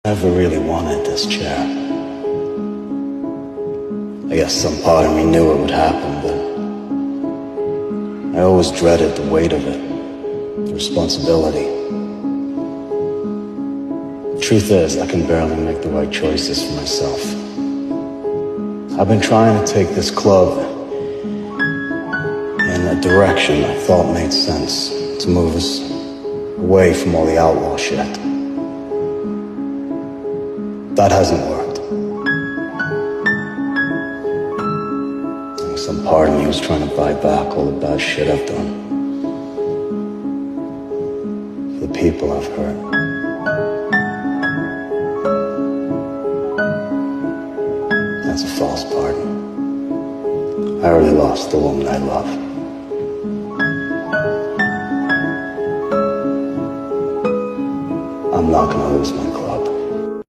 Never really wanted this chair. I guess some part of me knew it would happen, but I always dreaded the weight of it, the responsibility. The truth is, I can barely make the right choices for myself. I've been trying to take this club in a direction I thought made sense, to move us away from all the outlaw shit. That hasn't worked. I think some part of me was trying to buy back all the bad shit I've done. For the people I've hurt. That's a false pardon. I already lost the woman I love. I'm not gonna lose my